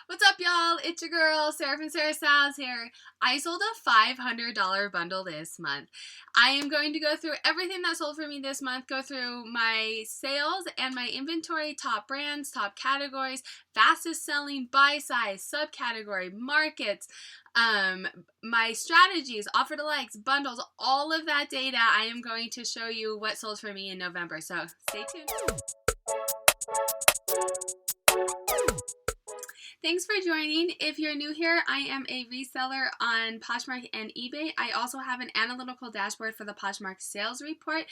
What's up, y'all? It's your girl, Sarah from Sarah Styles here. I sold a $500 bundle this month. I am going to go through everything that sold for me this month, go through my sales and my inventory, top brands, top categories, fastest selling, by size, subcategory, markets, my strategies, offer to likes, bundles, all of that data. I am going to show you what sold for me in November, so stay tuned. Thanks for joining. If you're new here, I am a reseller on PoshMark and eBay. I also have an analytical dashboard for the PoshMark sales report.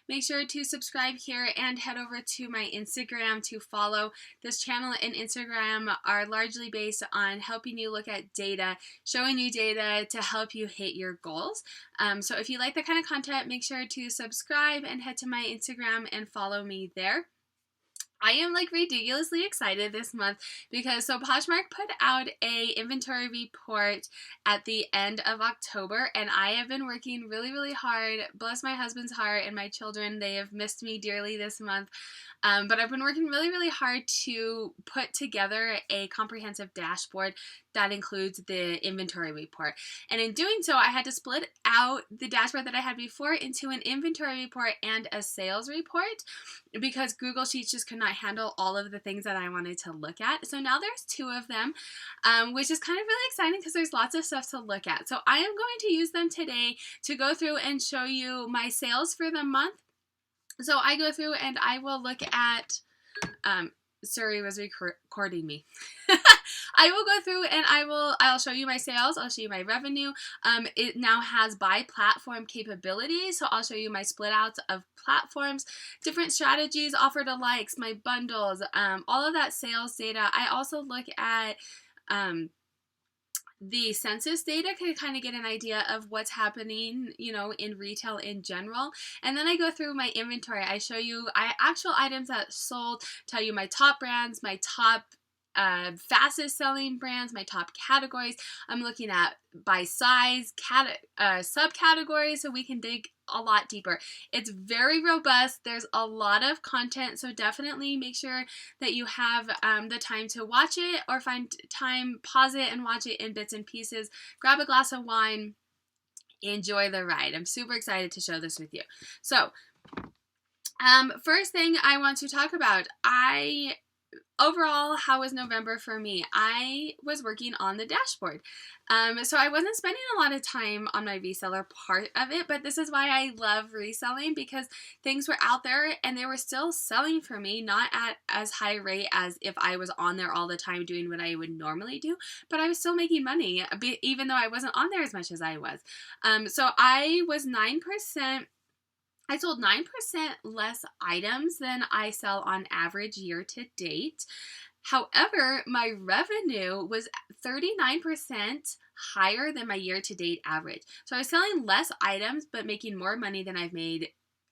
Make sure to subscribe here and head over to my Instagram to follow. This channel and Instagram are largely based on helping you look at data, showing you data to help you hit your goals. So if you like that kind of content, make sure to subscribe and head to my Instagram and follow me there. I am like ridiculously excited this month because Poshmark put out a inventory report at the end of October, and I have been working really hard. Bless my husband's heart and my children, they have missed me dearly this month. But I've been working really hard to put together a comprehensive dashboard that includes the inventory report. And in doing so, I had to split out the dashboard that I had before into an inventory report and a sales report because Google Sheets just could not handle all of the things that I wanted to look at. So now there's two of them, which is kind of really exciting because there's lots of stuff to look at. So I am going to use them today to go through and show you my sales for the month. So I go through and I will look at, Siri was recording me. I will go through and I'll show you my sales. I'll show you my revenue. It now has by platform capabilities. So I'll show you my split outs of platforms, different strategies, offer to likes, my bundles, all of that sales data. I also look at, the census data to kind of get an idea of what's happening, in retail in general. And then I go through my inventory. I show you actual items that sold, tell you my top brands, my top fastest selling brands, my top categories. I'm looking at by size, subcategories, so we can dig a lot deeper. It's very robust. There's a lot of content, so definitely make sure that you have the time to watch it, or find time, pause it, and watch it in bits and pieces. Grab a glass of wine, enjoy the ride. I'm super excited to show this with you. So, first thing I want to talk about, overall, how was November for me? I was working on the dashboard. So I wasn't spending a lot of time on my reseller part of it, but this is why I love reselling, because things were out there and they were still selling for me, not at as high rate as if I was on there all the time doing what I would normally do, but I was still making money, even though I wasn't on there as much as I was. So I was 9%. I sold 9% less items than I sell on average year to date. However, my revenue was 39% higher than my year to date average. So I was selling less items but making more money than I've made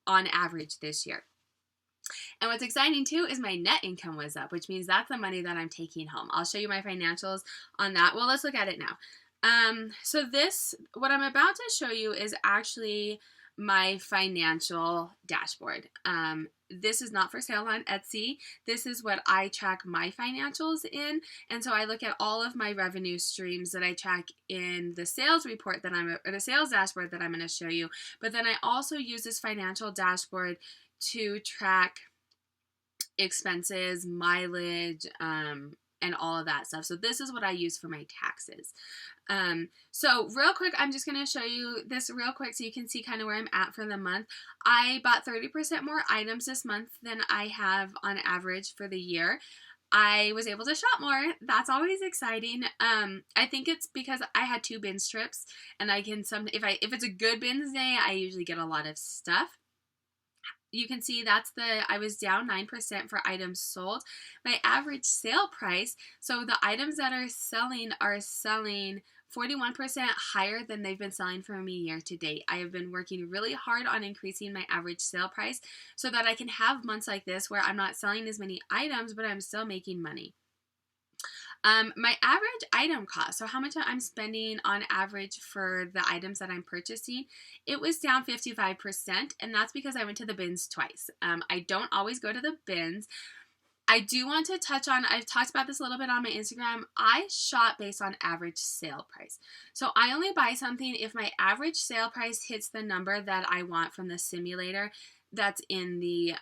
on average this year. And what's exciting too is my net income was up, which means that's the money that I'm taking home. I'll show you my financials on that. Well, let's look at it now. What I'm about to show you is actually my financial dashboard. This is not for sale on Etsy. This is what I track my financials in. And so I look at all of my revenue streams that I track in the sales report or the sales dashboard that I'm going to show you. But then I also use this financial dashboard to track expenses, mileage, and all of that stuff. So this is what I use for my taxes. So real quick, I'm just going to show you this real quick so you can see kind of where I'm at for the month. I bought 30% more items this month than I have on average for the year. I was able to shop more. That's always exciting. I think it's because I had 2 bins trips, and I can if it's a good bins day, I usually get a lot of stuff. You can see I was down 9% for items sold. My average sale price, so the items that are selling 41% higher than they've been selling for me year to date. I have been working really hard on increasing my average sale price so that I can have months like this where I'm not selling as many items, but I'm still making money. My average item cost, so how much I'm spending on average for the items that I'm purchasing, it was down 55%, and that's because I went to the bins twice. I don't always go to the bins. I do want to touch on, I've talked about this a little bit on my Instagram. I shop based on average sale price. So I only buy something if my average sale price hits the number that I want from the simulator that's in the,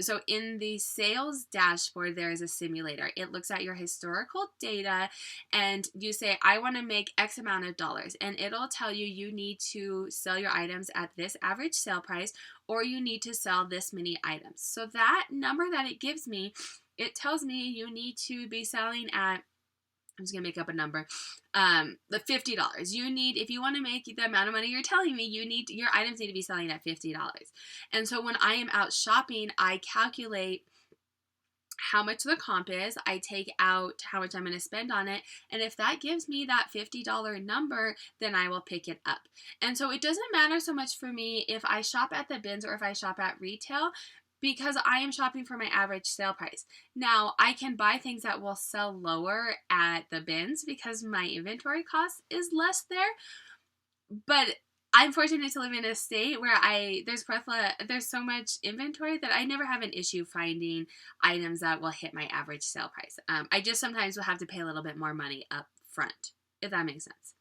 so in the sales dashboard, there is a simulator. It looks at your historical data and you say, I want to make X amount of dollars. And it'll tell you, you need to sell your items at this average sale price, or you need to sell this many items. So that number that it gives me, it tells me you need to be selling at, I'm just going to make up a number, the $50. You need, if you want to make the amount of money you're telling me, you need, your items need to be selling at $50. And so when I am out shopping, I calculate how much the comp is, I take out how much I'm going to spend on it, and if that gives me that $50 number, then I will pick it up. And so it doesn't matter so much for me if I shop at the bins or if I shop at retail, because I am shopping for my average sale price. Now, I can buy things that will sell lower at the bins because my inventory cost is less there, but I'm fortunate to live in a state where there's so much inventory that I never have an issue finding items that will hit my average sale price. I just sometimes will have to pay a little bit more money up front, if that makes sense.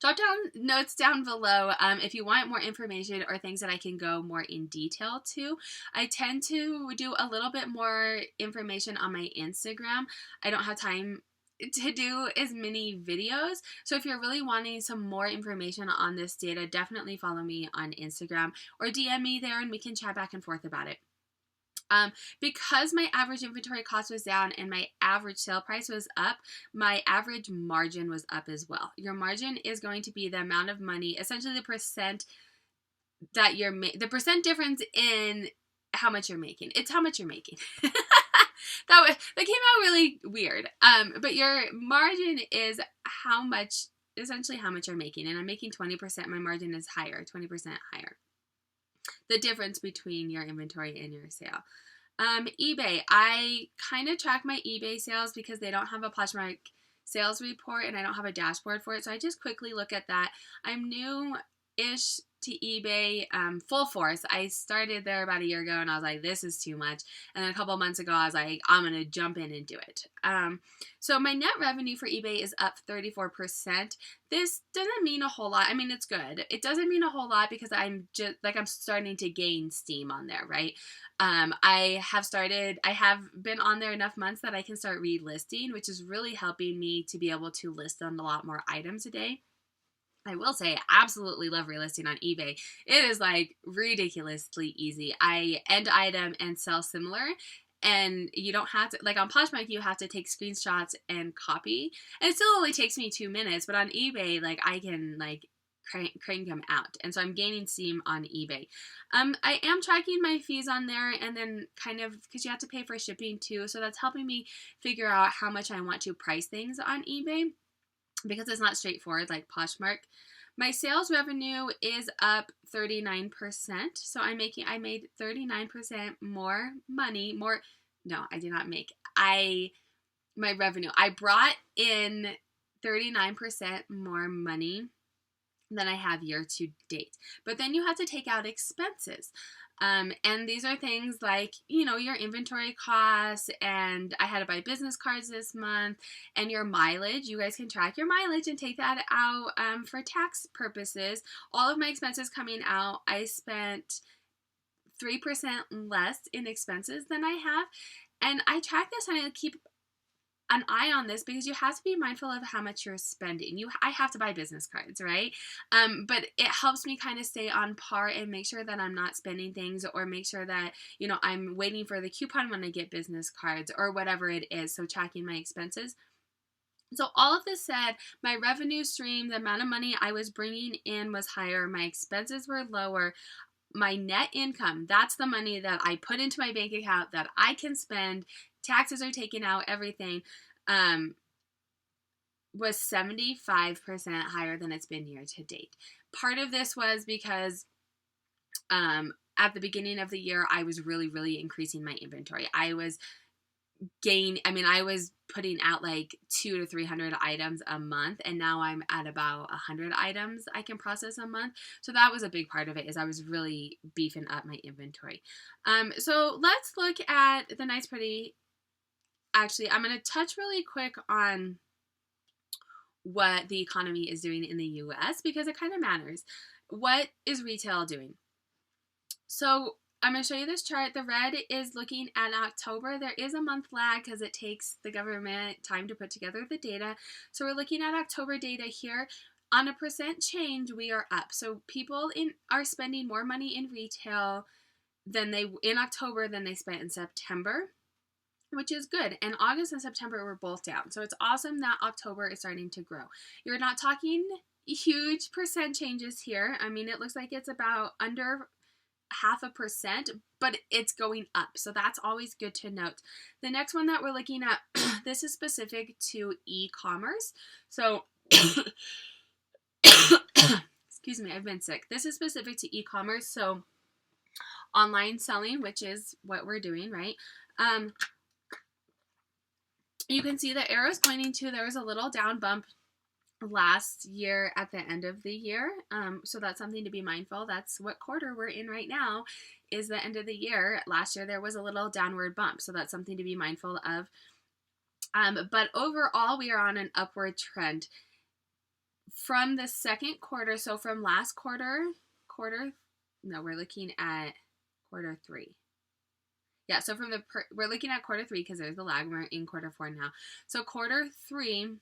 Drop down notes down below if you want more information or things that I can go more in detail to. I tend to do a little bit more information on my Instagram. I don't have time to do as many videos. So if you're really wanting some more information on this data, definitely follow me on Instagram or DM me there and we can chat back and forth about it. Because my average inventory cost was down and my average sale price was up, my average margin was up as well. Your margin is going to be the amount of money, essentially the percent that the percent difference in how much you're making. It's how much you're making. That came out really weird. But your margin is essentially how much you're making. And I'm making 20%. My margin is higher, 20% higher. The difference between your inventory and your sale. eBay. I kind of track my eBay sales because they don't have a PoshMark sales report and I don't have a dashboard for it. So I just quickly look at that. I'm new-ish to eBay, full force. I started there about a year ago and I was like, this is too much. And then a couple months ago, I was like, I'm going to jump in and do it. So my net revenue for eBay is up 34%. This doesn't mean a whole lot. I mean, it's good. It doesn't mean a whole lot because I'm starting to gain steam on there, right? I have been on there enough months that I can start relisting, which is really helping me to be able to list on a lot more items a day. I will say, I absolutely love relisting on eBay. It is like ridiculously easy. I end item and sell similar, and you don't have to, like on PoshMark, you have to take screenshots and copy, and it still only takes me 2 minutes, but on eBay, like I can like crank them out, and so I'm gaining steam on eBay. I am tracking my fees on there, and then kind of, because you have to pay for shipping too, so that's helping me figure out how much I want to price things on eBay, because it's not straightforward like PoshMark. My sales revenue is up 39%. So I made 39% more money. No, I did not make. My revenue. I brought in 39% more money than I have year to date. But then you have to take out expenses. And these are things like, your inventory costs, and I had to buy business cards this month, and your mileage. You guys can track your mileage and take that out for tax purposes. All of my expenses coming out, I spent 3% less in expenses than I have. And I track this and I keep an eye on this because you have to be mindful of how much you're spending. I have to buy business cards, right? But it helps me kind of stay on par and make sure that I'm not spending things, or make sure that, I'm waiting for the coupon when I get business cards or whatever it is. So tracking my expenses. So all of this said, my revenue stream, the amount of money I was bringing in was higher. My expenses were lower. My net income, that's the money that I put into my bank account that I can spend. Taxes are taken out, everything, was 75% higher than it's been year to date. Part of this was because at the beginning of the year, I was really, really increasing my inventory. I was putting out like 200 to 300 items a month, and now I'm at about 100 items I can process a month. So that was a big part of it, is I was really beefing up my inventory. So let's look at the nice, pretty actually, I'm going to touch really quick on what the economy is doing in the US because it kind of matters. What is retail doing? So I'm going to show you this chart. The red is looking at October. There is a month lag because it takes the government time to put together the data. So we're looking at October data here. On a percent change, we are up. So people are spending more money in retail in October than they spent in September, which is good. And August and September were both down. So it's awesome that October is starting to grow. You're not talking huge percent changes here. I mean, it looks like it's about under 0.5%, but it's going up. So that's always good to note. The next one that we're looking at, this is specific to e-commerce. So, excuse me, I've been sick. This is specific to e-commerce. So online selling, which is what we're doing, right? You can see the arrows pointing to there was a little down bump last year at the end of the year. So that's something to be mindful. That's what quarter we're in right now, is the end of the year. Last year there was a little downward bump. So that's something to be mindful of. But overall, we are on an upward trend. From the second quarter, so from last quarter, we're looking at quarter 3. Yeah, so we're looking at quarter 3 because there's the lag. We're in quarter 4 now. So quarter 3,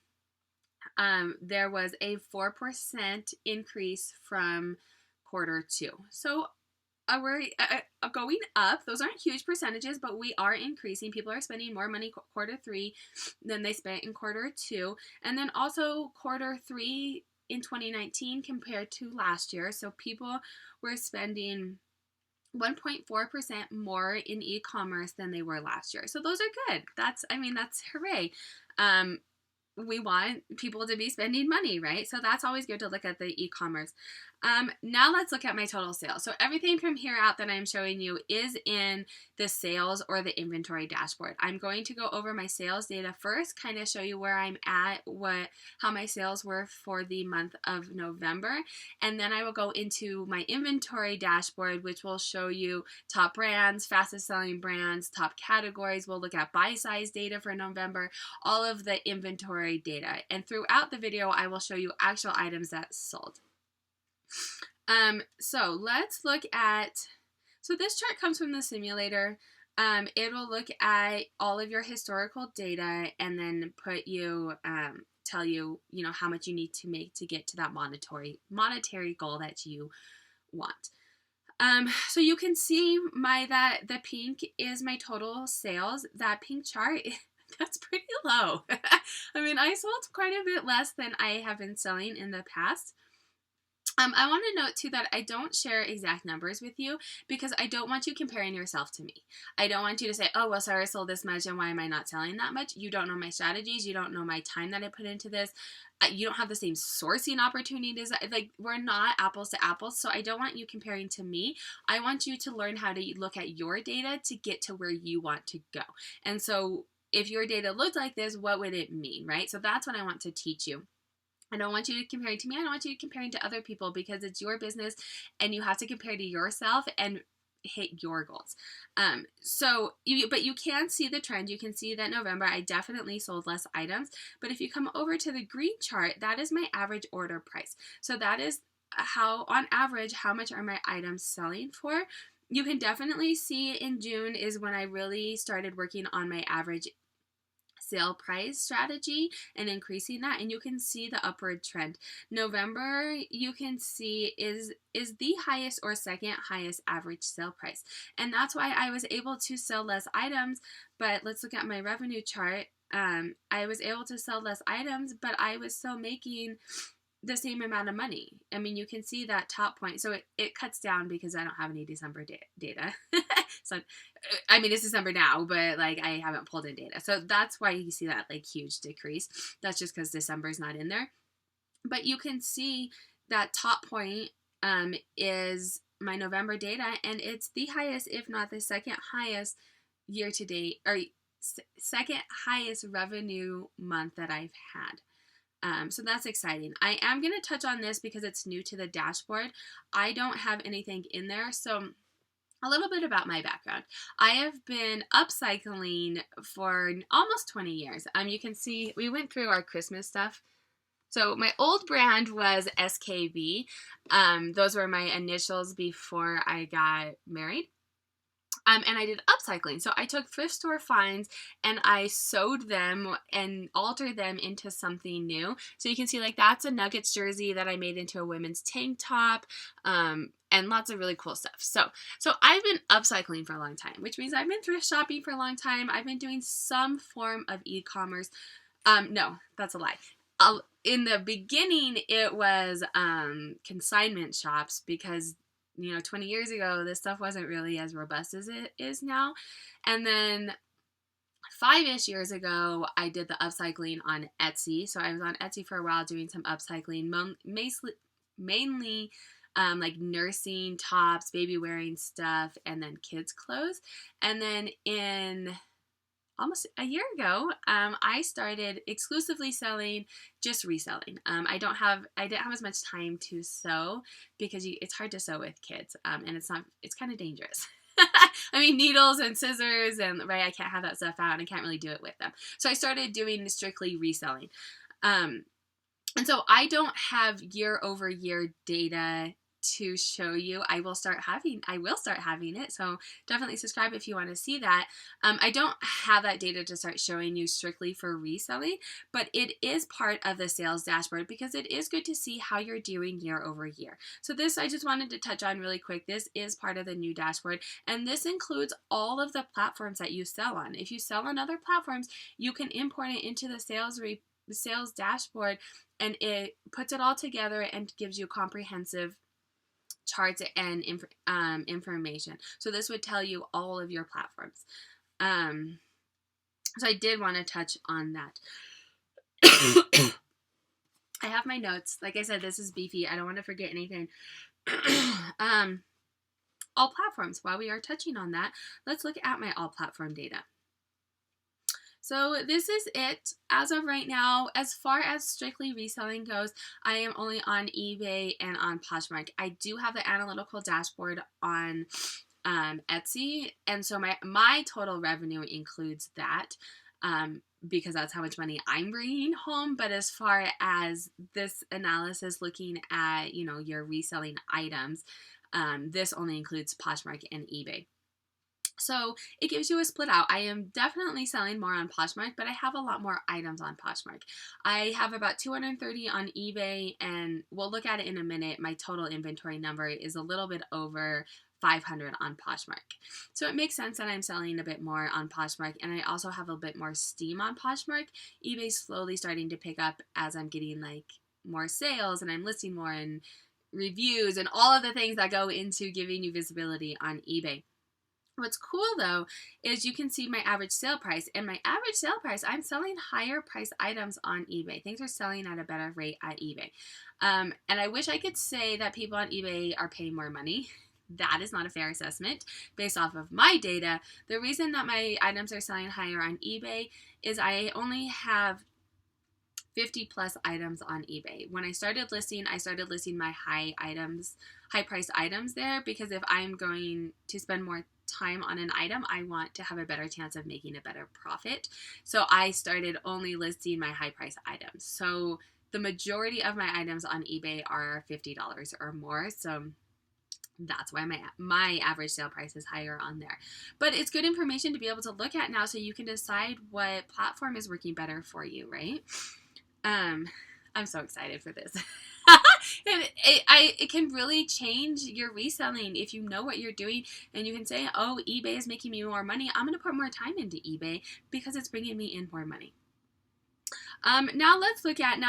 there was a 4% increase from quarter 2. So we're going up. Those aren't huge percentages, but we are increasing. People are spending more money quarter 3 than they spent in quarter 2. And then also quarter 3 in 2019 compared to last year. So people were spending 1.4% more in e-commerce than they were last year. So those are good. That's hooray. We want people to be spending money, right? So that's always good to look at the e-commerce. Now let's look at my total sales. So everything from here out that I'm showing you is in the sales or the inventory dashboard. I'm going to go over my sales data first, kind of show you where I'm at, how my sales were for the month of November, and then I will go into my inventory dashboard, which will show you top brands, fastest selling brands, top categories. We'll look at buy size data for November, all of the inventory data. And throughout the video, I will show you actual items that sold. So let's look at, so this chart comes from the simulator. It will look at all of your historical data and then tell you, how much you need to make to get to that monetary goal that you want. So you can see the pink is my total sales. That pink chart, that's pretty low. I mean, I sold quite a bit less than I have been selling in the past. I want to note too that I don't share exact numbers with you because I don't want you comparing yourself to me. I don't want you to say, oh, well, Sarah sold this much and why am I not selling that much? You don't know my strategies. You don't know my time that I put into this. You don't have the same sourcing opportunities. Like, we're not apples to apples. So I don't want you comparing to me. I want you to learn how to look at your data to get to where you want to go. And so if your data looked like this, what would it mean, right? So that's what I want to teach you. I don't want you to compare to me. I don't want you to compare to other people because it's your business and you have to compare to yourself and hit your goals. But you can see the trend. You can see that November, I definitely sold less items. But if you come over to the green chart, that is my average order price. So that is on average, how much are my items selling for? You can definitely see in June is when I really started working on my average sale price strategy and increasing that, and you can see the upward trend. November, you can see is the highest or second highest average sale price, and that's why I was able to sell less items. But let's look at my revenue chart. I was able to sell less items, but I was still making the same amount of money. I mean, you can see that top point. So it cuts down because I don't have any December data. So, I mean, it's December now, but like I haven't pulled in data. So that's why you see that like huge decrease. That's just because December is not in there. But you can see that top point is my November data, and it's the highest, if not the second highest year to date, or second highest revenue month that I've had. So that's exciting. I am going to touch on this because it's new to the dashboard. I don't have anything in there. So A little bit about my background. I have been upcycling for almost 20 years. You can see we went through our Christmas stuff. So my old brand was SKB. Those were my initials before I got married. And I did upcycling. So I took thrift store finds and I sewed them and altered them into something new. So you can see like that's a Nuggets jersey that I made into a women's tank top, and lots of really cool stuff. So I've been upcycling for a long time, which means I've been thrift shopping for a long time. I've been doing some form of e-commerce. No, that's a lie. In the beginning, it was consignment shops because 20 years ago, this stuff wasn't really as robust as it is now. And then 5-ish years ago, I did the upcycling on Etsy. So I was on Etsy for a while doing some upcycling, mainly like nursing tops, baby wearing stuff, and then kids clothes. And then in almost a year ago, I started exclusively selling just reselling. I didn't have as much time to sew because it's hard to sew with kids, and it's kind of dangerous. I mean, needles and scissors, and right, I can't have that stuff out, and I can't really do it with them. So I started doing strictly reselling. And so I don't have year-over-year data to show you. I will start having it, so definitely subscribe if you want to see that. I don't have that data to start showing you strictly for reselling, but it is part of the sales dashboard because it is good to see how you're doing year over year. So this I just wanted to touch on really quick. This is part of the new dashboard, and this includes all of the platforms that you sell on. If you sell on other platforms, you can import it into the sales dashboard, and it puts it all together and gives you comprehensive charts and information. So this would tell you all of your platforms. So I did want to touch on that. I have my notes. Like I said, this is beefy. I don't want to forget anything. All platforms. While we are touching on that, let's look at my all platform data. So this is it as of right now. As far as strictly reselling goes, I am only on eBay and on PoshMark. I do have the analytical dashboard on Etsy, and so my total revenue includes that because that's how much money I'm bringing home. But as far as this analysis looking at your reselling items, this only includes PoshMark and eBay. So it gives you a split out. I am definitely selling more on PoshMark, but I have a lot more items on PoshMark. I have about 230 on eBay, and we'll look at it in a minute. My total inventory number is a little bit over 500 on PoshMark. So it makes sense that I'm selling a bit more on PoshMark, and I also have a bit more steam on PoshMark. eBay's slowly starting to pick up as I'm getting like more sales and I'm listing more and reviews and all of the things that go into giving you visibility on eBay. What's cool though is you can see my average sale price, and my average sale price, I'm selling higher price items on eBay. Things are selling at a better rate at eBay. And I wish I could say that people on eBay are paying more money. That is not a fair assessment based off of my data. The reason that my items are selling higher on eBay is I only have 50 plus items on eBay. When I started listing my high priced items there, because if I'm going to spend more time on an item, I want to have a better chance of making a better profit. So I started only listing my high price items. So the majority of my items on eBay are $50 or more. So that's why my average sale price is higher on there. But it's good information to be able to look at now so you can decide what platform is working better for you, right? I'm so excited for this. It can really change your reselling if you know what you're doing, and you can say, oh, eBay is making me more money. I'm going to put more time into eBay because it's bringing me in more money. Now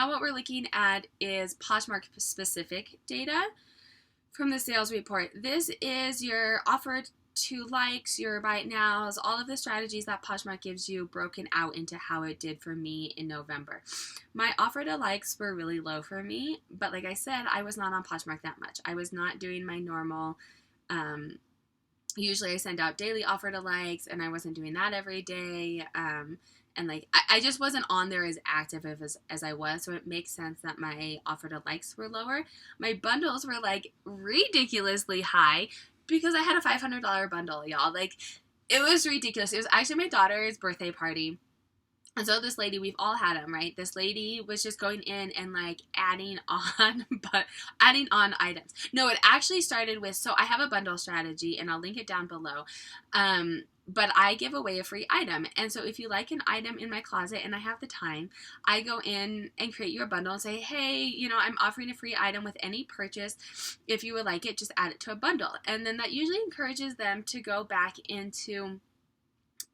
what we're looking at is PoshMark specific data from the sales report. This is your offered to likes, your buy it nows, all of the strategies that PoshMark gives you broken out into how it did for me in November. My offer to likes were really low for me, but like I said, I was not on PoshMark that much. I was not doing my normal, usually I send out daily offer to likes, and I wasn't doing that every day. And like, I just wasn't on there as active as I was, so it makes sense that my offer to likes were lower. My bundles were like ridiculously high, because I had a $500 bundle, y'all. Like, it was ridiculous. It was actually my daughter's birthday party. And so this lady, we've all had them, right? This lady was just going in and like adding on items. No, it actually started with, so I have a bundle strategy and I'll link it down below. But I give away a free item. And so if you like an item in my closet and I have the time, I go in and create you a bundle and say, hey, you know, I'm offering a free item with any purchase. If you would like it, just add it to a bundle. And then that usually encourages them to go back into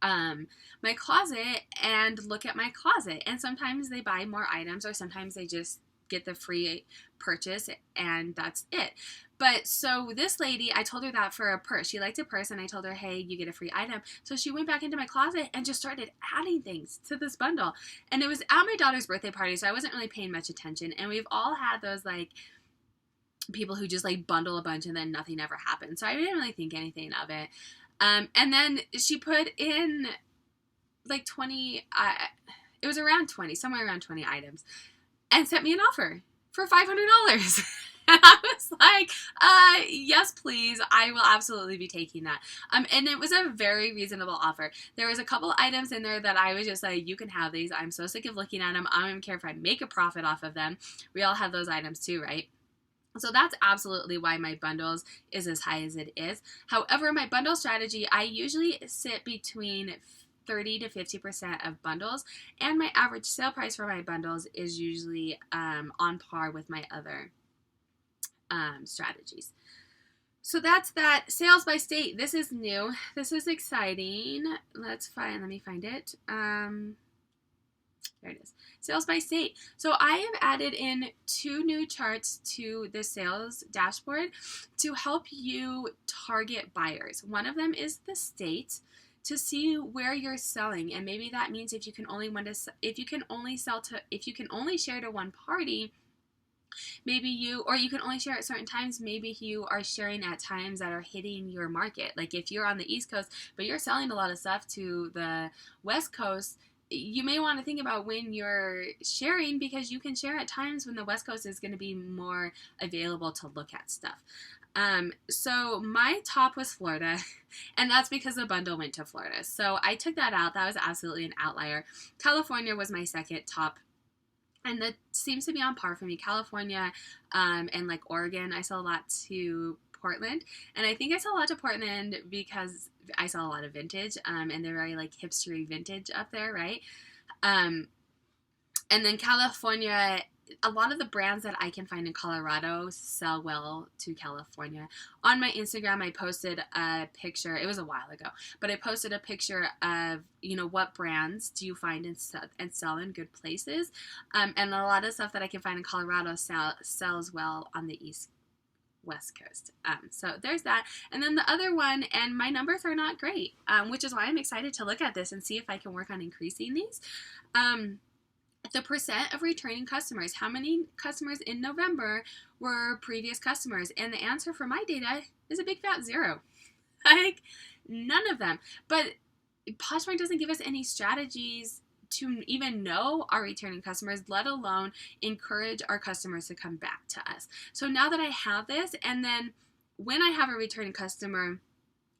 my closet and look at my closet. And sometimes they buy more items, or sometimes they just get the free purchase and that's it. But so this lady, I told her that for a purse. She liked a purse and I told her, hey, you get a free item. So she went back into my closet and just started adding things to this bundle. And it was at my daughter's birthday party, so I wasn't really paying much attention. And we've all had those like people who just like bundle a bunch and then nothing ever happens. So I didn't really think anything of it. And then she put in like 20, it was around 20, somewhere around 20 items, and sent me an offer for $500. And I was like, yes, please. I will absolutely be taking that. And it was a very reasonable offer. There was a couple items in there that I was just like, you can have these. I'm so sick of looking at them. I don't even care if I make a profit off of them. We all have those items too, right? So that's absolutely why my bundles is as high as it is. However, my bundle strategy, I usually sit between 30 to 50% of bundles, and my average sale price for my bundles is usually on par with my other strategies. So that's that. Sales by state. This is new. This is exciting. Let me find it. There it is. Sales by state. So I have added in 2 new charts to the sales dashboard to help you target buyers. One of them is the state, to see where you're selling, and maybe that means if you can only share to one party, maybe you can only share at certain times. Maybe you are sharing at times that are hitting your market. Like if you're on the East Coast, but you're selling a lot of stuff to the West Coast, you may want to think about when you're sharing, because you can share at times when the West Coast is going to be more available to look at stuff. So my top was Florida, and that's because the bundle went to Florida. So I took that out. That was absolutely an outlier. California was my second top, and that seems to be on par for me. California, and like Oregon, I sell a lot to Portland, and I think I sell a lot to Portland because I sell a lot of vintage, and they're very like hipstery vintage up there, right? And then California, a lot of the brands that I can find in Colorado sell well to California. On my Instagram, I posted a picture. It was a while ago, but I posted a picture of, you know, what brands do you find and sell in good places. And a lot of stuff that I can find in Colorado sells well on the West Coast. So there's that. And then the other one, and my numbers are not great, which is why I'm excited to look at this and see if I can work on increasing these. The percent of returning customers. How many customers in November were previous customers? And the answer for my data is a big fat 0. Like, none of them. But Poshmark doesn't give us any strategies to even know our returning customers, let alone encourage our customers to come back to us. So now that I have this, and then when I have a returning customer,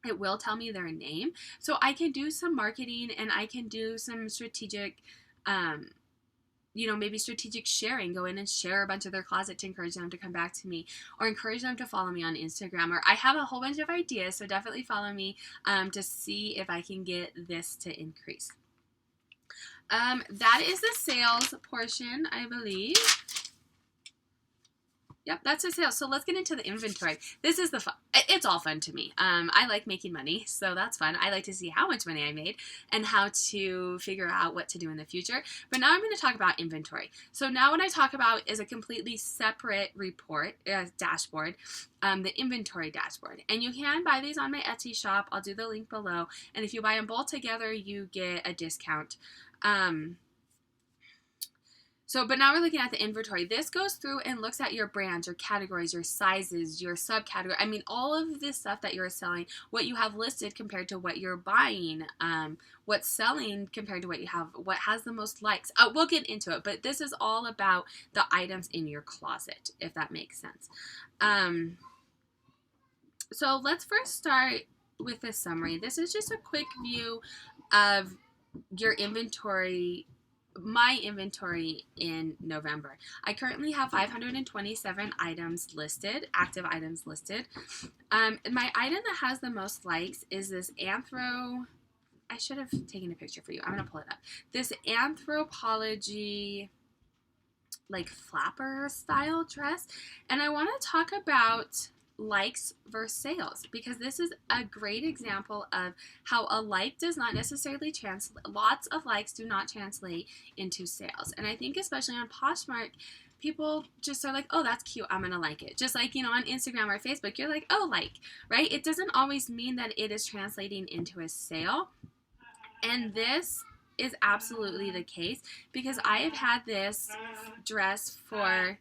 it will tell me their name. So I can do some marketing, and I can do some strategic, maybe strategic sharing, go in and share a bunch of their closet to encourage them to come back to me, or encourage them to follow me on Instagram. Or I have a whole bunch of ideas, so definitely follow me to see if I can get this to increase. That is the sales portion, I believe. Yep, that's the sales. So let's get into the inventory. This is the fun. It's all fun to me. I like making money, so that's fun. I like to see how much money I made and how to figure out what to do in the future. But now I'm going to talk about inventory. So now what I talk about is a completely separate report, dashboard, the inventory dashboard. And you can buy these on my Etsy shop. I'll do the link below. And if you buy them both together, you get a discount. But now we're looking at the inventory. This goes through and looks at your brands, your categories, your sizes, your subcategory. I mean, all of this stuff that you're selling, what you have listed compared to what you're buying, what's selling compared to what you have, what has the most likes. We'll get into it, but this is all about the items in your closet, if that makes sense. So let's first start with this summary. This is just a quick view of your inventory, my inventory in November. I currently have 527 items listed, active items listed. My item that has the most likes is this Anthro. I should have taken a picture for you. I'm going to pull it up. This Anthropology like flapper style dress. And I want to talk about likes versus sales, because this is a great example of how a like does not necessarily translate, lots of likes do not translate into sales. And I think especially on Poshmark, people just are like, oh, that's cute, I'm gonna like it. Just like, you know, on Instagram or Facebook, you're like, oh, like, right? It doesn't always mean that it is translating into a sale. And this is absolutely the case, because I have had this dress for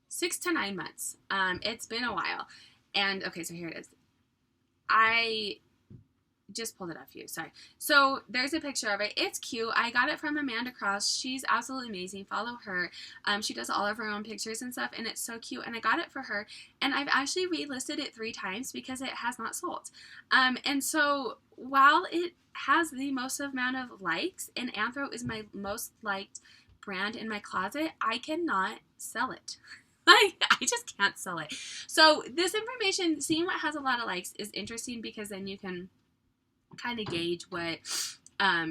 6 to 9 months. It's been a while. And okay, so here it is. I just pulled it up for you. Sorry. So there's a picture of it. It's cute. I got it from Amanda Cross. She's absolutely amazing. Follow her. She does all of her own pictures and stuff, and it's so cute. And I got it for her, and I've actually relisted it 3 times because it has not sold. And so while it has the most amount of likes, and Anthro is my most liked brand in my closet, I cannot sell it. I just can't sell it. So this information, seeing what has a lot of likes, is interesting, because then you can kind of gauge what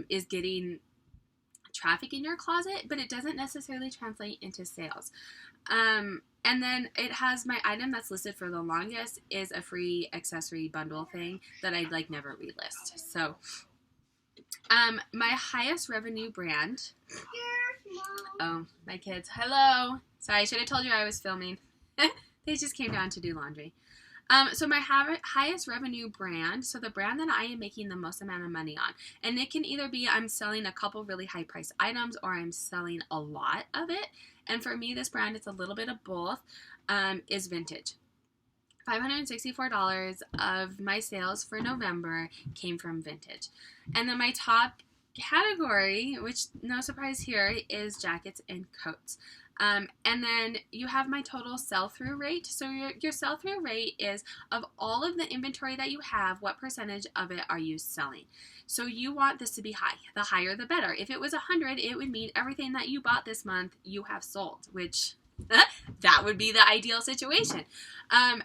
is getting traffic in your closet, but it doesn't necessarily translate into sales. And then it has my item that's listed for the longest is a free accessory bundle thing that I'd like never relist. So my highest revenue brand. Oh, my kids. Hello. Sorry, I should have told you I was filming. They just came down to do laundry. So my highest revenue brand, so the brand that I am making the most amount of money on, and it can either be I'm selling a couple really high price items, or I'm selling a lot of it. And for me, this brand, it's a little bit of both, is Vintage. $564 of my sales for November came from Vintage. And then my top category, which no surprise here, is jackets and coats. And then you have my total sell-through rate. So your sell-through rate is of all of the inventory that you have, what percentage of it are you selling? So you want this to be high. The higher the better. If it was 100, it would mean everything that you bought this month you have sold, which that would be the ideal situation.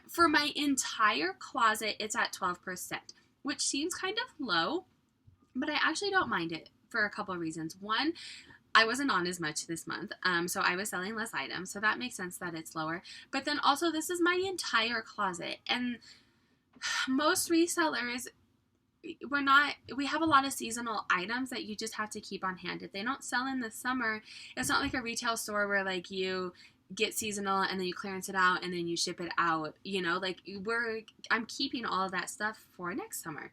For my entire closet, it's at 12%, which seems kind of low, but I actually don't mind it for a couple of reasons. One, I wasn't on as much this month, so I was selling less items, so that makes sense that it's lower. But then also, this is my entire closet, and most resellers, we have a lot of seasonal items that you just have to keep on hand. If they don't sell in the summer, it's not like a retail store where like you get seasonal and then you clearance it out and then you ship it out, you know, like I'm keeping all of that stuff for next summer.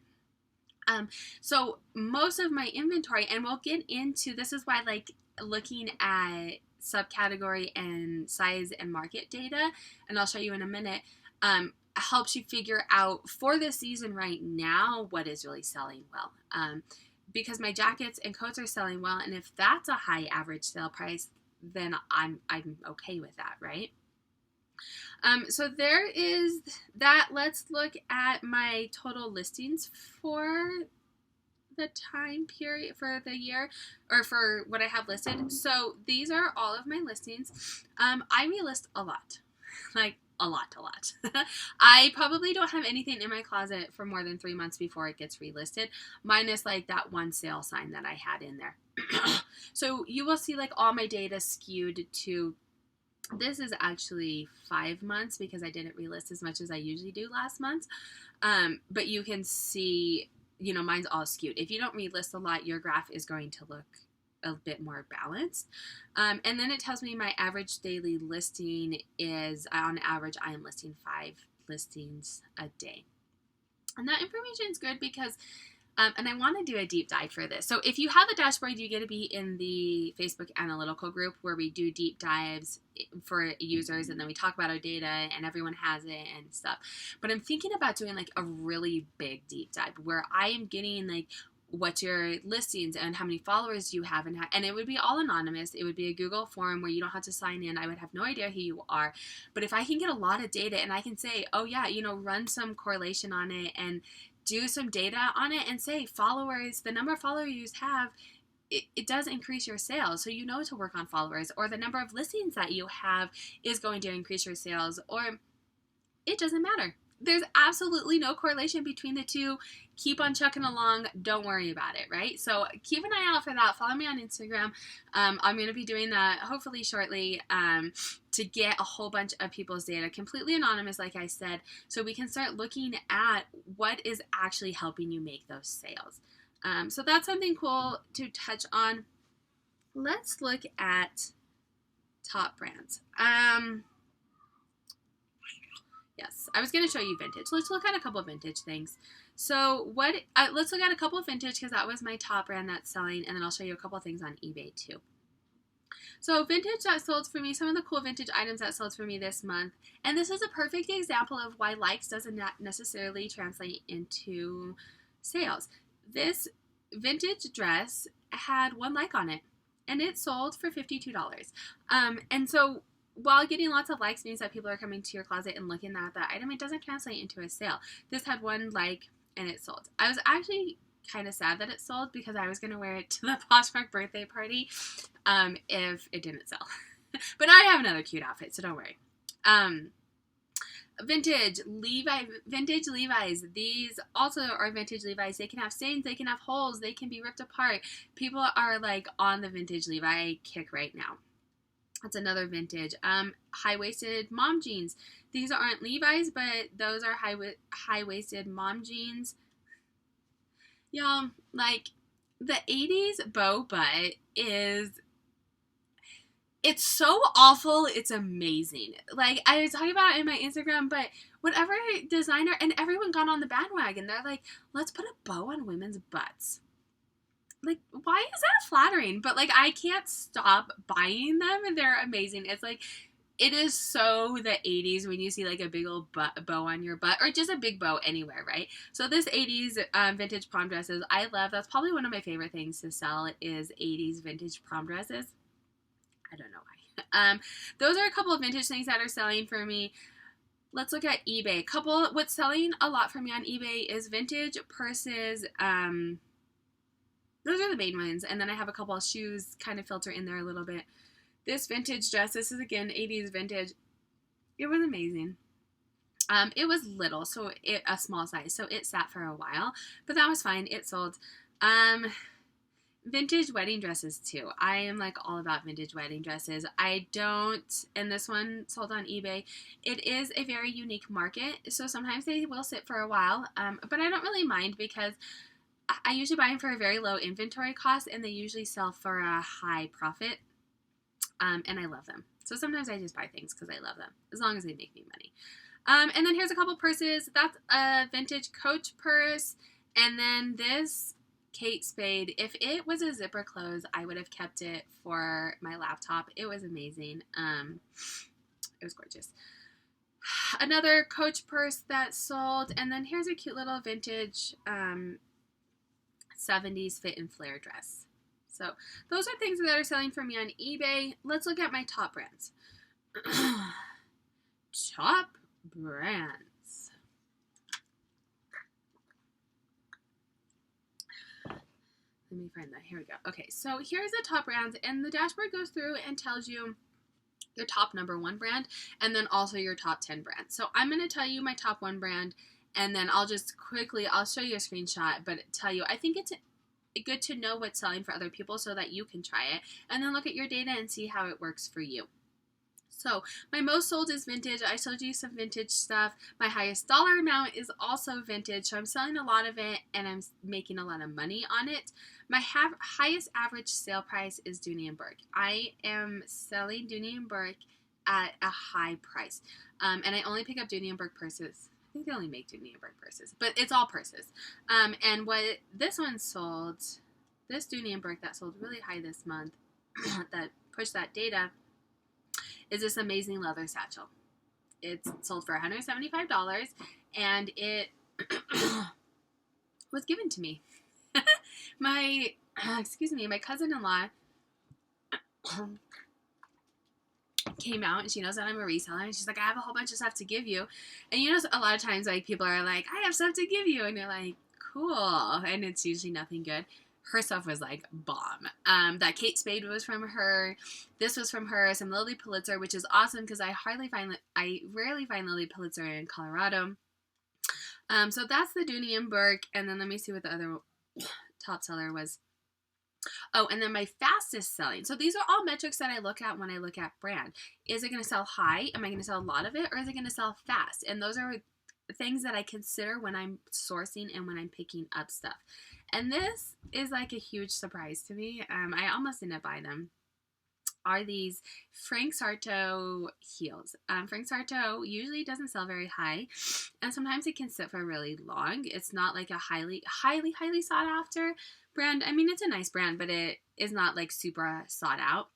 So most of my inventory, and we'll get into, this is why like looking at subcategory and size and market data, and I'll show you in a minute, helps you figure out for the season right now what is really selling well. Because my jackets and coats are selling well, and if that's a high average sale price, then I'm okay with that, right? So there is that. Let's look at my total listings for the time period, for the year, or for what I have listed. So these are all of my listings. I relist a lot, like a lot. I probably don't have anything in my closet for more than 3 months before it gets relisted, minus like that one sale sign that I had in there. So you will see like all my data skewed to, this is actually 5 months because I didn't relist as much as I usually do last month. But you can see, you know, mine's all skewed. If you don't relist a lot, your graph is going to look a bit more balanced. And then it tells me my average daily listing is, on average, I am listing 5 listings a day. And that information is good because and I want to do a deep dive for this. So if you have a dashboard, you get to be in the Facebook Analytical group where we do deep dives for users, and then we talk about our data and everyone has it and stuff. But I'm thinking about doing like a really big deep dive where I am getting like what's your listings and how many followers you have, and it would be all anonymous. It would be a Google form where you don't have to sign in. I would have no idea who you are. But if I can get a lot of data and I can say, oh yeah, run some correlation on it and do some data on it and say followers, the number of followers you have, it does increase your sales. So to work on followers, or the number of listings that you have is going to increase your sales, or it doesn't matter. There's absolutely no correlation between the two. Keep on chucking along. Don't worry about it, right? So keep an eye out for that. Follow me on Instagram. I'm going to be doing that hopefully shortly to get a whole bunch of people's data, completely anonymous, like I said, so we can start looking at what is actually helping you make those sales. So that's something cool to touch on. Let's look at top brands. Yes, I was going to show you vintage. Let's look at a couple of vintage things. So let's look at a couple of vintage, because that was my top brand that's selling, and then I'll show you a couple of things on eBay too. So vintage that sold for me, some of the cool vintage items that sold for me this month, and this is a perfect example of why likes doesn't necessarily translate into sales. This vintage dress had 1 like on it, and it sold for $52. And so while getting lots of likes means that people are coming to your closet and looking at that item, it doesn't translate into a sale. This had 1 like and it sold. I was actually kind of sad that it sold, because I was going to wear it to the PoshMark birthday party if it didn't sell. But I have another cute outfit, so don't worry. Vintage Levi's. These also are vintage Levi's. They can have stains, they can have holes, they can be ripped apart. People are like on the vintage Levi kick right now. That's another vintage. High-waisted mom jeans. These aren't Levi's, but those are high-waisted mom jeans. Y'all, like, the 80s bow butt it's so awful, it's amazing. Like, I was talking about it in my Instagram, but whatever designer, and everyone got on the bandwagon. They're like, let's put a bow on women's butts. Like, why is that flattering? But, like, I can't stop buying them, and they're amazing. It's like, it is so the 80s when you see, like, a big old bow on your butt, or just a big bow anywhere, right? So this 80s vintage prom dresses, I love. That's probably one of my favorite things to sell is 80s vintage prom dresses. I don't know why. Those are a couple of vintage things that are selling for me. Let's look at eBay. What's selling a lot for me on eBay is vintage purses. Those are the main ones. And then I have a couple of shoes kind of filter in there a little bit. This vintage dress, this is again 80s vintage. It was amazing. It was little, so a small size, so it sat for a while, but that was fine. It sold. Vintage wedding dresses too. I am like all about vintage wedding dresses. And this one sold on eBay. It is a very unique market, so sometimes they will sit for a while, but I don't really mind, because I usually buy them for a very low inventory cost, and they usually sell for a high profit, and I love them. So sometimes I just buy things because I love them, as long as they make me money. And then here's a couple purses. That's a vintage Coach purse, and then this Kate Spade. If it was a zipper close, I would have kept it for my laptop. It was amazing. It was gorgeous. Another Coach purse that sold, and then here's a cute little vintage 70s fit and flare dress. So those are things that are selling for me on eBay. Let's look at my top brands. Top brands. Let me find that. Here we go. Okay, so here's the top brands, and the dashboard goes through and tells you your top number 1 brand, and then also your top 10 brands. So I'm going to tell you my top 1 brand, and then I'll just quickly, I'll show you a screenshot, but tell you, I think it's good to know what's selling for other people so that you can try it, and then look at your data and see how it works for you. So my most sold is vintage. I showed you some vintage stuff. My highest dollar amount is also vintage, so I'm selling a lot of it, and I'm making a lot of money on it. My highest average sale price is Dooney & Bourke. I am selling Dooney & Bourke at a high price, and I only pick up Dooney & Bourke purses. I think they only make Dooney & Bourke purses, but it's all purses. And what this one sold, this Dooney & Bourke that sold really high this month, that pushed that data, is this amazing leather satchel. It's sold for $175, and it was given to me. My, excuse me, my cousin-in-law came out and she knows that I'm a reseller and she's like, I have a whole bunch of stuff to give you. And you know, a lot of times like people are like, I have stuff to give you, and you're like, cool, and it's usually nothing good. Her stuff was like bomb. That Kate Spade was from her. This was from her. Some Lily Pulitzer, which is awesome because I rarely find Lily Pulitzer in Colorado. So that's the Dooney and Burke, and then let me see what the other top seller was. Oh, and then my fastest selling. So these are all metrics that I look at when I look at brand. Is it going to sell high? Am I going to sell a lot of it? Or is it going to sell fast? And those are things that I consider when I'm sourcing and when I'm picking up stuff. And this is like a huge surprise to me. I almost didn't buy them. Are these Frank Sarto heels. Frank Sarto usually doesn't sell very high, and sometimes it can sit for really long. It's not like a highly sought after brand. I mean, it's a nice brand, but it is not like super sought out,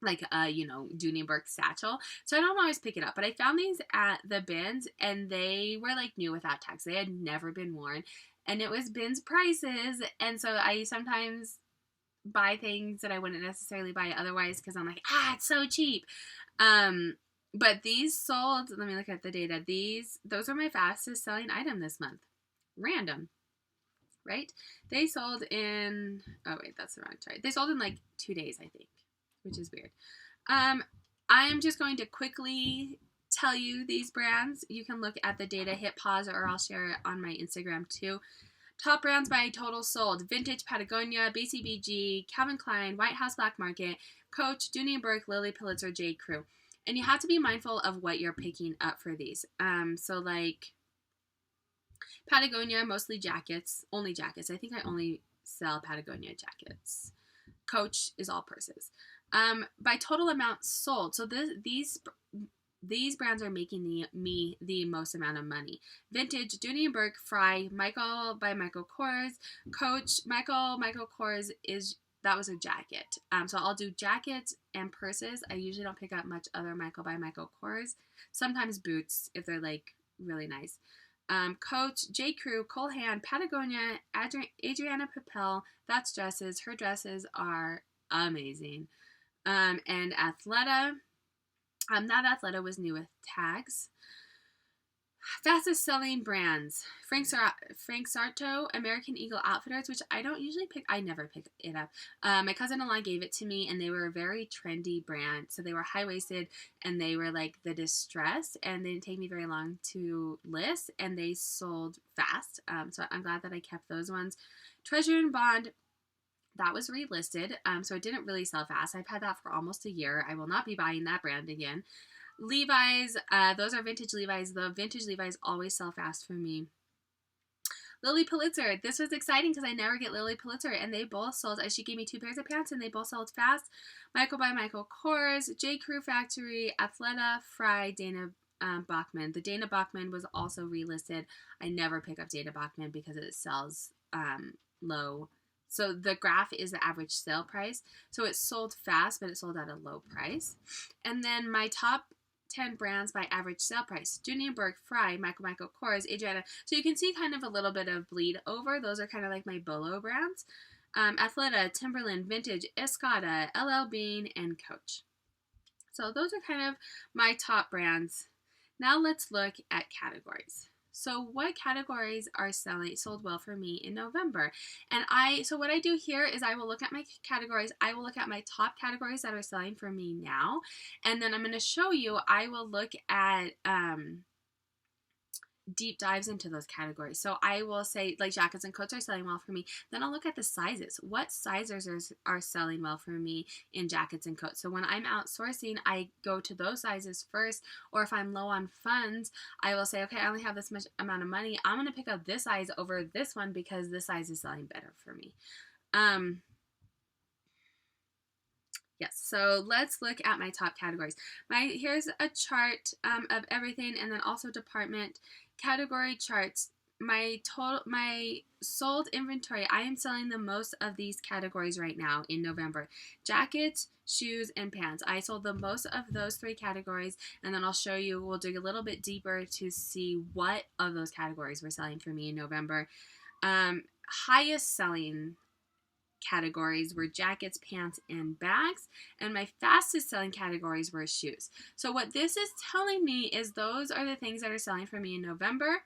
like Dooney & Burke satchel. So I don't always pick it up, but I found these at the bins, and they were like new without tags. They had never been worn, and it was bins prices, and so I sometimes buy things that I wouldn't necessarily buy otherwise because I'm like, it's so cheap. But these sold, let me look at the data. Those are my fastest selling item this month. Random, right? They sold in, oh wait, that's the wrong chart. They sold in like 2 days, I think, which is weird. I'm just going to quickly tell you these brands. You can look at the data, hit pause, or I'll share it on my Instagram too. Top brands by total sold: Vintage, Patagonia, BCBG, Calvin Klein, White House Black Market, Coach, Dooney & Burke, Lily Pulitzer, J. Crew. And you have to be mindful of what you're picking up for these. So like Patagonia, mostly jackets, only jackets. I think I only sell Patagonia jackets. Coach is all purses. By total amount sold. So these brands are making me the most amount of money. Vintage, Dooney & Burke, Fry, Michael by Michael Kors, Coach, Michael Kors that was a jacket. So I'll do jackets and purses. I usually don't pick up much other Michael by Michael Kors. Sometimes boots if they're like really nice. Coach, J. Crew, Cole Haan, Patagonia, Adriana Papel. That's dresses. Her dresses are amazing. And Athleta. That Athleta was new with tags. Fastest selling brands: Frank Sarto, American Eagle Outfitters, which I don't usually pick. I never pick it up. My cousin-in-law gave it to me, and they were a very trendy brand. So they were high-waisted, and they were like the distressed, and they didn't take me very long to list, and they sold fast. So I'm glad that I kept those ones. Treasure and Bond. That was relisted, so it didn't really sell fast. I've had that for almost a year. I will not be buying that brand again. Levi's, those are vintage Levi's. The vintage Levi's always sell fast for me. Lily Pulitzer. This was exciting because I never get Lily Pulitzer, and they both sold. She gave me 2 pairs of pants, and they both sold fast. Michael by Michael Kors, J. Crew Factory, Athleta, Fry, Dana Bachman. The Dana Bachman was also relisted. I never pick up Dana Bachman because it sells low. So the graph is the average sale price. So it sold fast, but it sold at a low price. And then my top 10 brands by average sale price: Dooney & Burke, Fry, Michael Kors, Adriana. So you can see kind of a little bit of bleed over. Those are kind of like my Bolo brands. Athleta, Timberland, Vintage, Escada, LL Bean, and Coach. So those are kind of my top brands. Now let's look at categories. So what categories are sold well for me in November? And so what I do here is I will look at my categories. I will look at my top categories that are selling for me now. And then I'm going to show you, I will look at deep dives into those categories. So I will say like jackets and coats are selling well for me. Then I'll look at the sizes. What sizes are selling well for me in jackets and coats? So when I'm outsourcing, I go to those sizes first. Or if I'm low on funds, I will say, okay, I only have this much amount of money. I'm going to pick up this size over this one because this size is selling better for me. Yes, so let's look at my top categories. Here's a chart of everything, and then also department category charts. My sold inventory. I am selling the most of these categories right now in November. Jackets, shoes, and pants. I sold the most of those 3 categories, and then I'll show you, we'll dig a little bit deeper to see what of those categories were selling for me in November. Highest selling categories were jackets, pants, and bags, and my fastest selling categories were shoes. So what this is telling me is those are the things that are selling for me in November.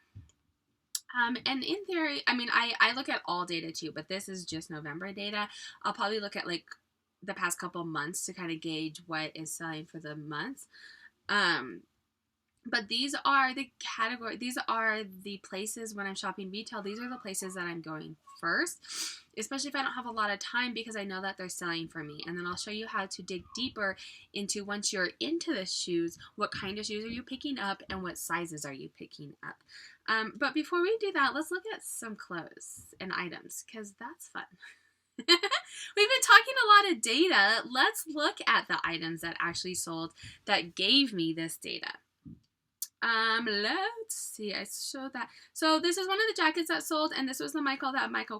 And in theory, I mean, I look at all data too, but this is just November data. I'll probably look at like the past couple months to kind of gauge what is selling for the months. But these are the category, these are the places when I'm shopping retail, these are the places that I'm going first, especially if I don't have a lot of time, because I know that they're selling for me. And then I'll show you how to dig deeper into, once you're into the shoes, what kind of shoes are you picking up and what sizes are you picking up. But before we do that, let's look at some clothes and items, because that's fun. We've been talking a lot of data. Let's look at the items that actually sold that gave me this data. Let's see, I showed that. So this is one of the jackets that sold, and this was the Michael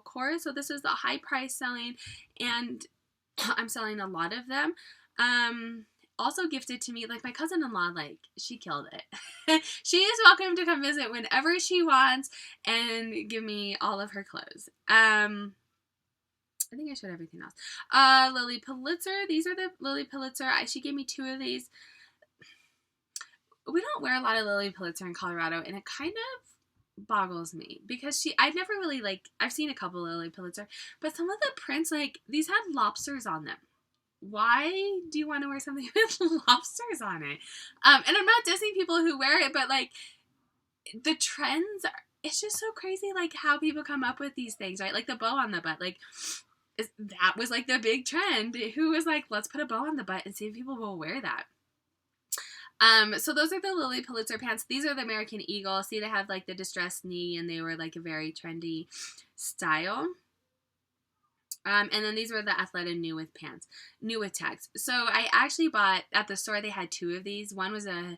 Kors. So this is the high price selling, and I'm selling a lot of them. Also gifted to me, like my cousin-in-law, like she killed it. She is welcome to come visit whenever she wants and give me all of her clothes. I think I showed everything else. Lily Pulitzer, these are the Lily Pulitzer. She gave me 2 of these. We don't wear a lot of Lily Pulitzer in Colorado, and it kind of boggles me because I've never really, like, I've seen a couple Lily Pulitzer, but some of the prints, like, these had lobsters on them. Why do you want to wear something with lobsters on it? And I'm not dissing people who wear it, but, like, the trends, it's just so crazy, like, how people come up with these things, right? Like, the bow on the butt, like, that was, like, the big trend. Who was like, let's put a bow on the butt and see if people will wear that. So those are the Lily Pulitzer pants. These are the American Eagle. See, they have like the distressed knee, and they were like a very trendy style. And then these were the athletic new with pants, new with tags. So I actually bought, at the store, they had 2 of these. One was 2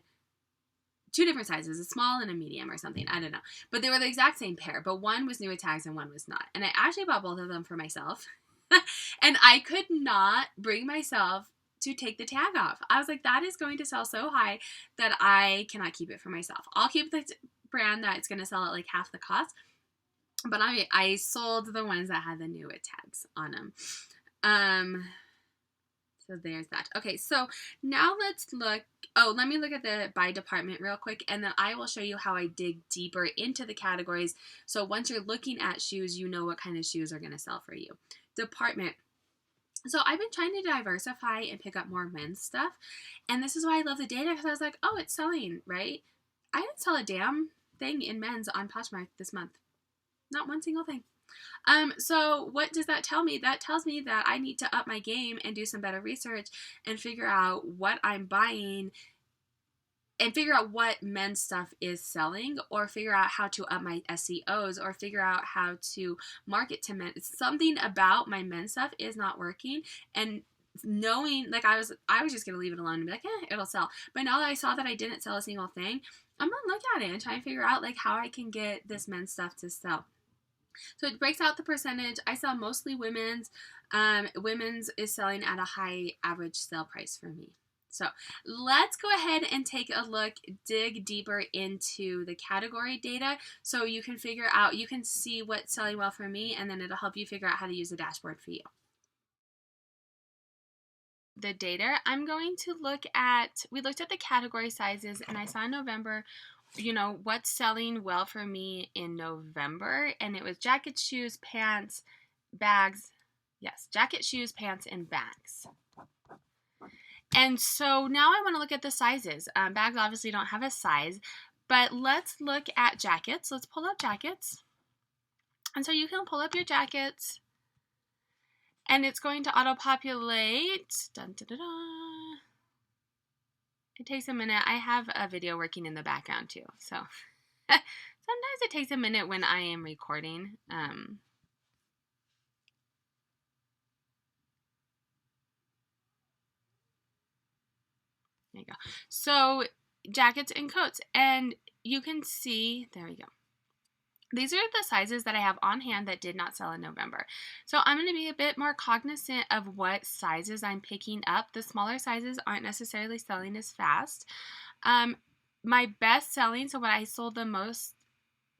different sizes, a small and a medium or something. I don't know. But they were the exact same pair, but one was new with tags and one was not. And I actually bought both of them for myself. And I could not bring myself to take the tag off. I was like, that is going to sell so high that I cannot keep it for myself. I'll keep the brand that's going to sell at like half the cost. But I sold the ones that had the new with tags on them. So there's that. Okay, so now let's look. Oh, let me look at the by department real quick, and then I will show you how I dig deeper into the categories. So once you're looking at shoes, you know what kind of shoes are going to sell for you. Department. So I've been trying to diversify and pick up more men's stuff. And this is why I love the data, because I was like, oh, it's selling, right? I didn't sell a damn thing in men's on PoshMark this month. Not one single thing. So what does that tell me? That tells me that I need to up my game and do some better research and figure out what I'm buying and figure out what men's stuff is selling, or figure out how to up my SEOs, or figure out how to market to men. Something about my men's stuff is not working, and knowing, like, I was just going to leave it alone and be like, it'll sell. But now that I saw that I didn't sell a single thing, I'm going to look at it and try and figure out, like, how I can get this men's stuff to sell. So it breaks out the percentage. I sell mostly women's. Women's is selling at a high average sale price for me. So let's go ahead and take a look, dig deeper into the category data so you can figure out, you can see what's selling well for me, and then it'll help you figure out how to use the dashboard for you. The data, I'm going to look at, we looked at the category sizes, and I saw in November, you know, what's selling well for me in November, and it was jackets, shoes, pants, bags. Yes, jacket, shoes, pants, and bags. And so now I want to look at the sizes. Bags obviously don't have a size, but let's look at jackets. Let's pull up jackets. And so you can pull up your jackets, and it's going to auto-populate. Dun, dun, dun, dun. It takes a minute. I have a video working in the background too, so sometimes it takes a minute when I am recording. There you go. So jackets and coats, and you can see, there we go. These are the sizes that I have on hand that did not sell in November. So I'm going to be a bit more cognizant of what sizes I'm picking up. The smaller sizes aren't necessarily selling as fast. My best selling, so what I sold the most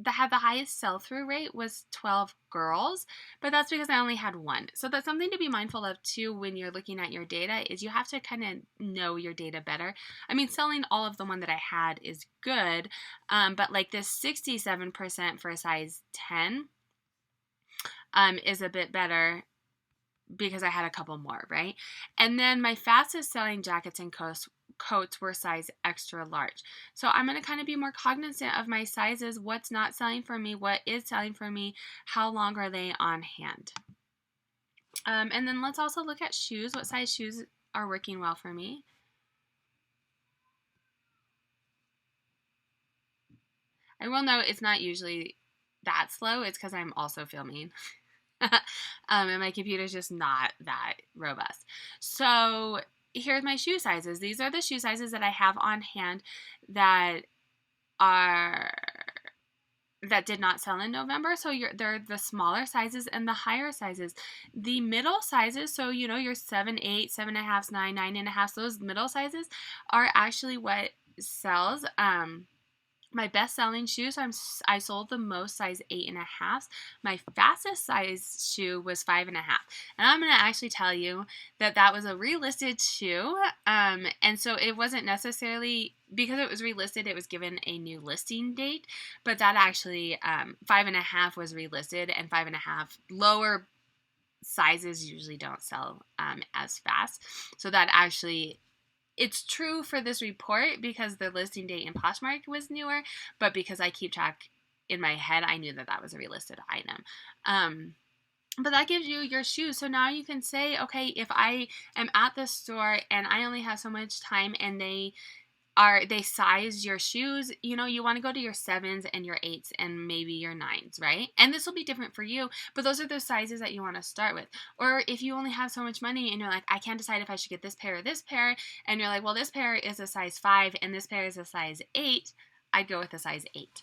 that had the highest sell-through rate was 12 girls, but that's because I only had one. So that's something to be mindful of too when you're looking at your data, is you have to kind of know your data better. I mean, selling all of the one that I had is good, but like this 67% for a size 10 is a bit better because I had a couple more, right? And then my fastest selling jackets and coats were size extra large. So I'm going to kind of be more cognizant of my sizes, what's not selling for me, what is selling for me, how long are they on hand. And then let's also look at shoes. What size shoes are working well for me? I will note it's not usually that slow. It's because I'm also filming. And my computer's just not that robust. So here's my shoe sizes. These are the shoe sizes that I have on hand that did not sell in November. So they're the smaller sizes and the higher sizes. The middle sizes, so your 7, 8, 7.5, 9, 9.5, those middle sizes are actually what sells. My best-selling shoes, I sold the most size 8.5. My fastest size shoe was 5.5. And I'm going to actually tell you that was a relisted shoe. And so it wasn't necessarily, because it was relisted, it was given a new listing date. But that actually, 5.5 was relisted, and 5.5 lower sizes usually don't sell as fast. So that actually, it's true for this report because the listing date in PoshMark was newer, but because I keep track in my head, I knew that was a relisted item. But that gives you your shoes. So now you can say, okay, if I am at the store and I only have so much time and they size your shoes, you want to go to your 7s and your 8s and maybe your 9s, right? And this will be different for you, but those are the sizes that you want to start with. Or if you only have so much money and you're like, I can't decide if I should get this pair or this pair, and you're like, well, this pair is a size 5 and this pair is a size 8, I'd go with a size 8.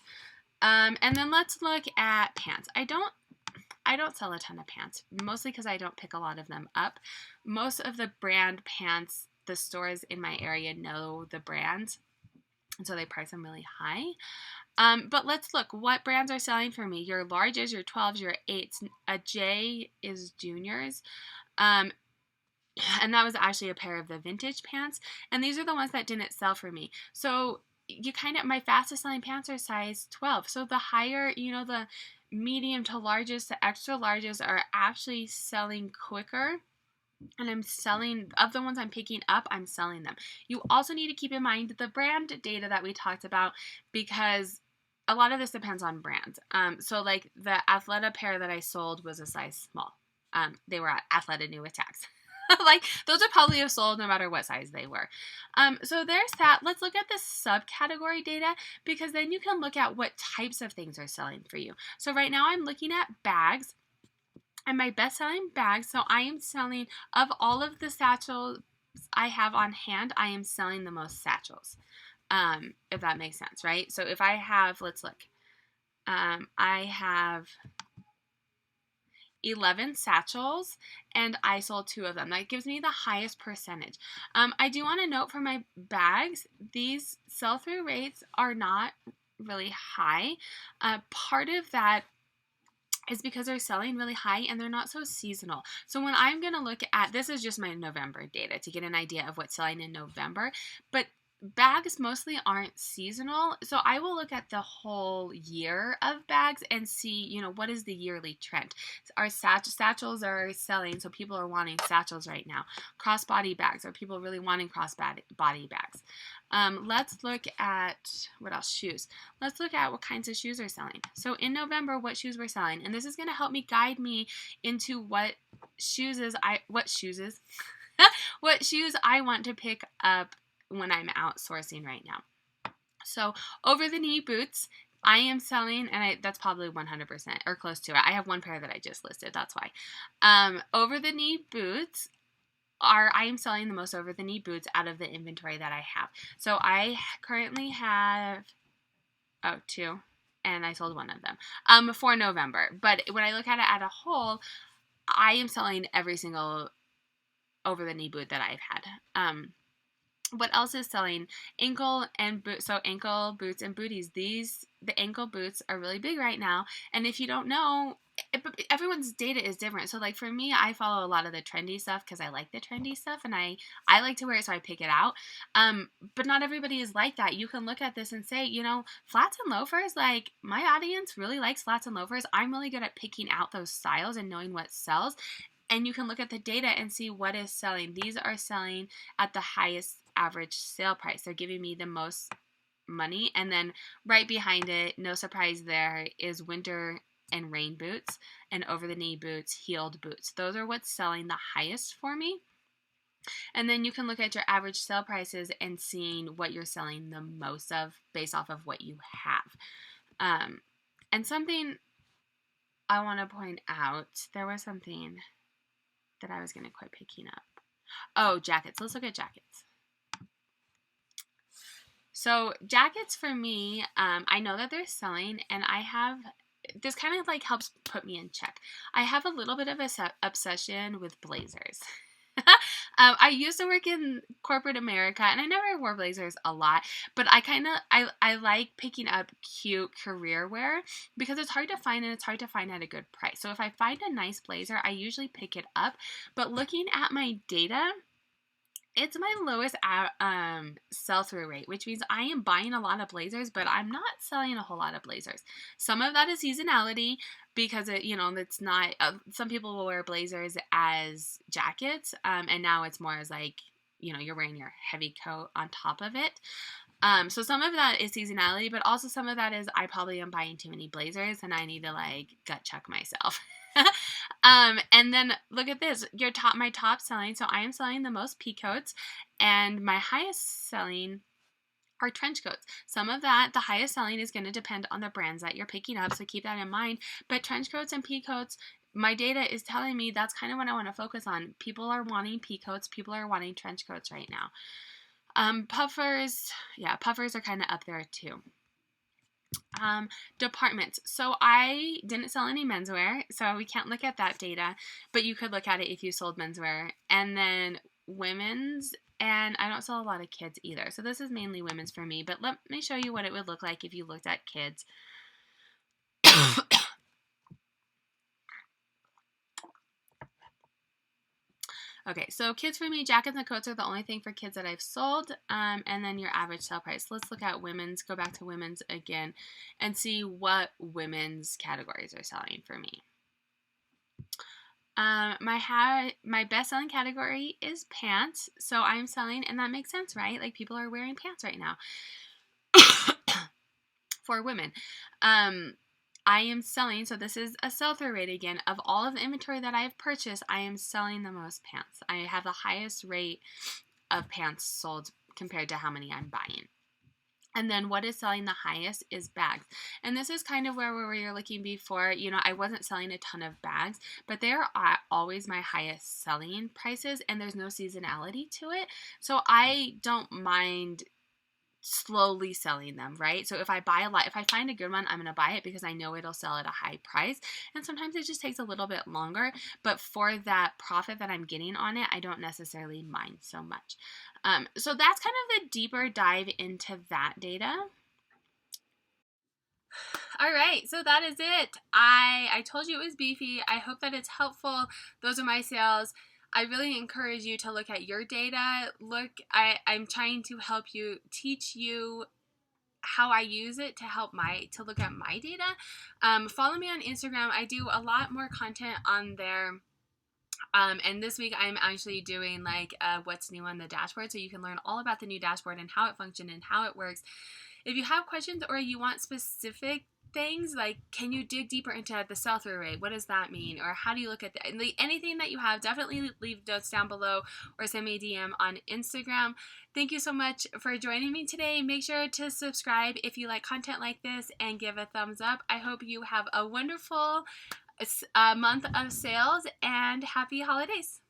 And then let's look at pants. I don't sell a ton of pants, mostly because I don't pick a lot of them up. Most of the brand pants, the stores in my area know the brands, and so they price them really high. But let's look. What brands are selling for me? Your larges, your 12s, your 8s. A J is juniors. And that was actually a pair of the vintage pants. And these are the ones that didn't sell for me. So my fastest selling pants are size 12. So the higher, the medium to largest to extra largest are actually selling quicker. And I'm selling, of the ones I'm picking up, I'm selling them. You also need to keep in mind the brand data that we talked about, because a lot of this depends on brands. So like the Athleta pair that I sold was a size small. They were at Athleta new with tax. Like those would probably have sold no matter what size they were. So there's that. Let's look at the subcategory data, because then you can look at what types of things are selling for you. So right now I'm looking at bags. And my best-selling bags, so I am selling, of all of the satchels I have on hand, I am selling the most satchels, if that makes sense, right? So if I have, let's look, I have 11 satchels, and I sold 2 of them. That gives me the highest percentage. I do want to note for my bags, these sell-through rates are not really high. Part of that is because they're selling really high and they're not so seasonal. So when I'm going to look at, this is just my November data to get an idea of what's selling in November, but bags mostly aren't seasonal. So I will look at the whole year of bags and see, what is the yearly trend. Our satchels are selling, so people are wanting satchels right now. Crossbody bags, are people really wanting crossbody bags? Let's look at, what else? Shoes. Let's look at what kinds of shoes are selling. So in November, what shoes were selling, and this is going to help me guide me into what shoes I want to pick up when I'm outsourcing right now. So over the knee boots, I am selling, and that's probably 100% or close to it. I have one pair that I just listed, that's why. Over the knee boots, I am selling the most over the knee boots out of the inventory that I have. So I currently have 2, and I sold one of them for November. But when I look at it as a whole, I am selling every single over the knee boot that I've had. What else is selling? Ankle and boot. So ankle boots and booties. The ankle boots are really big right now. And if you don't know, everyone's data is different. So like for me, I follow a lot of the trendy stuff because I like the trendy stuff and I like to wear it, so I pick it out. But not everybody is like that. You can look at this and say, flats and loafers, like my audience really likes flats and loafers. I'm really good at picking out those styles and knowing what sells. And you can look at the data and see what is selling. These are selling at the highest average sale price. They're giving me the most money. And then right behind it, no surprise there, is winter and rain boots and over the knee boots, heeled boots. Those are what's selling the highest for me. And then you can look at your average sale prices and seeing what you're selling the most of based off of what you have. And something I want to point out, there was something that I was going to quit picking up. Oh, jackets. Let's look at jackets. So jackets for me, I know that they're selling, and this kind of like helps put me in check. I have a little bit of an obsession with blazers. I used to work in corporate America, and I never wore blazers a lot, but I like picking up cute career wear because it's hard to find, and it's hard to find at a good price. So if I find a nice blazer, I usually pick it up. But looking at my data, it's my lowest sell-through rate, which means I am buying a lot of blazers, but I'm not selling a whole lot of blazers. Some of that is seasonality because it's not. Some people will wear blazers as jackets, and now it's more as like you're wearing your heavy coat on top of it. So some of that is seasonality, but also some of that is I probably am buying too many blazers and I need to like gut check myself. And then look at this, my top selling. So I am selling the most pea coats, and my highest selling are trench coats. Some of that, the highest selling, is going to depend on the brands that you're picking up. So keep that in mind. But trench coats and pea coats, my data is telling me that's kind of what I want to focus on. People are wanting pea coats. People are wanting trench coats right now. Puffers are kind of up there too. Departments. So I didn't sell any menswear, so we can't look at that data, but you could look at it if you sold menswear. And then women's, and I don't sell a lot of kids either. So this is mainly women's for me, but let me show you what it would look like if you looked at kids. Okay, so kids for me, jackets and coats are the only thing for kids that I've sold, and then your average sale price. Let's look at women's, go back to women's again, and see what women's categories are selling for me. My best-selling category is pants, so I'm selling, and that makes sense, right? Like, people are wearing pants right now for women. I am selling, so this is a sell-through rate again, of all of the inventory that I have purchased, I am selling the most pants. I have the highest rate of pants sold compared to how many I'm buying. And then what is selling the highest is bags. And this is kind of where we were looking before. I wasn't selling a ton of bags, but they are always my highest selling prices, and there's no seasonality to it. So I don't mind slowly selling them, right? So if I buy a lot, if I find a good one, I'm going to buy it because I know it'll sell at a high price. And sometimes it just takes a little bit longer, but for that profit that I'm getting on it, I don't necessarily mind so much. So that's kind of the deeper dive into that data. All right, so that is it. I told you it was beefy. I hope that it's helpful. Those are my sales. I really encourage you to look at your data. I'm trying to help you, teach you how I use it to look at my data. Follow me on Instagram. I do a lot more content on there. And this week I'm actually doing like what's new on the dashboard, so you can learn all about the new dashboard and how it functions and how it works. If you have questions or you want specific things, like can you dig deeper into the sell-through rate, what does that mean, or how do you look at that, anything that you have, definitely leave notes down below or send me a DM on Instagram. Thank you so much for joining me today. Make sure to subscribe if you like content like this and give a thumbs up. I hope you have a wonderful month of sales and happy holidays.